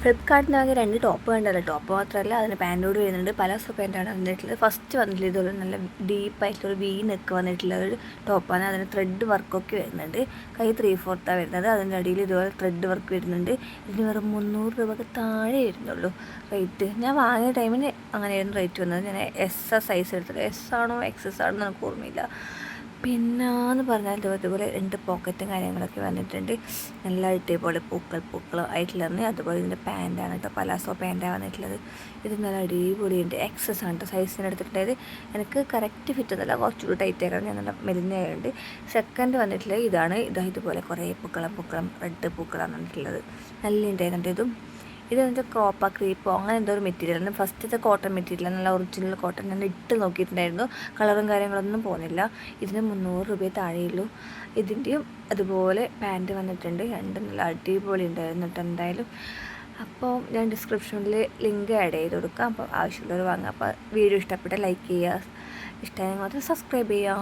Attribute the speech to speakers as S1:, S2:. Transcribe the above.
S1: ഫ്ലിപ്കാർട്ടിൽ നിന്ന് വാങ്ങിയ 2 ടോപ്പ് കണ്ടല്ലോ. ടോപ്പ് മാത്രമല്ല, അതിന് പാൻറ്റോട് വരുന്നുണ്ട്. പലാസോ പാൻറ്റാണ് വന്നിട്ടുള്ളത്. ഫസ്റ്റ് വന്നിട്ടുള്ളത് ഇതുപോലെ നല്ല ഡീപ്പായിട്ടുള്ള ഒരു വി നെക്ക് വന്നിട്ടുള്ള ഒരു ടോപ്പാണ്. അതിന് ത്രെഡ് വർക്കൊക്കെ വരുന്നുണ്ട്. കൈ 3/4 വരുന്നത്. അതിൻ്റെ അടിയിൽ ഇതുപോലെ ത്രെഡ് വർക്ക് വരുന്നുണ്ട്. ഇതിന് വെറും 300 രൂപയ്ക്ക് താഴെ വരുന്നുള്ളൂ റേറ്റ്. ഞാൻ വാങ്ങിയ ടൈമിന് അങ്ങനെയായിരുന്നു റേറ്റ് വന്നത്. ഞാൻ എസ് സൈസ് എടുത്തത്. എസ് ആണോ എക്സസ് ആണോ എന്ന് എനിക്ക് ഓർമ്മയില്ല. പിന്നെന്ന് പറഞ്ഞാൽ ഇതുപോലെ 2 പോക്കറ്റും കാര്യങ്ങളൊക്കെ വന്നിട്ടുണ്ട്. നല്ല അടിപൊളി പൂക്കൾ ആയിട്ടുള്ളത്. അതുപോലെ ഇതിൻ്റെ പാൻറ്റാണ് കേട്ടോ, പലാസോ പാൻറ്റാണ് വന്നിട്ടുള്ളത്. ഇത് നല്ല അടിപൊളിയുണ്ട്. എക്സസ് ആണ് കേട്ടോ സൈസിന് എടുത്തിട്ടുണ്ടായത്. എനിക്ക് കറക്റ്റ് ഫിറ്റ് ഒന്നുമല്ല, കുറച്ചുകൂടി ടൈറ്റ് ആക്കണം. ഞാൻ നല്ല മെലിഞ്ഞായുണ്ട്. സെക്കൻഡ് വന്നിട്ടുള്ളത് ഇതാണ്. ഇതുപോലെ കുറേ പൂക്കളം റെഡ് പൂക്കളാണ് വന്നിട്ടുള്ളത്. നല്ല ഉണ്ടായിരുന്നുണ്ട് ഇതും. ഇത് എന്നിട്ട് ക്രോപ്പോ ക്രീപ്പോ അങ്ങനെ എന്തോ ഒരു മെറ്റീരിയലാണ്. ഫസ്റ്റത്തെ കോട്ടൺ മെറ്റീരിയൽ, നല്ല ഒറിജിനൽ കോട്ടൺ. ഞാൻ ഇട്ട് നോക്കിയിട്ടുണ്ടായിരുന്നു, കളറും കാര്യങ്ങളൊന്നും പോകുന്നില്ല. ഇതിന് 300 രൂപയെ താഴെയുള്ളൂ. ഇതിൻ്റെയും അതുപോലെ പാൻറ്റ് വന്നിട്ടുണ്ട്. രണ്ടും നല്ല അടിപൊളി ഉണ്ടായിരുന്നു കേട്ടോ എന്തായാലും. അപ്പോൾ ഞാൻ ഡിസ്ക്രിപ്ഷനിൽ ലിങ്ക് ആഡ് ചെയ്ത് കൊടുക്കാം. അപ്പോൾ ആവശ്യമുള്ളവർ വാങ്ങാം. അപ്പോൾ വീഡിയോ ഇഷ്ടപ്പെട്ട ലൈക്ക് ചെയ്യുക, ഇഷ്ടമായി മാത്രം സബ്സ്ക്രൈബ് ചെയ്യുക.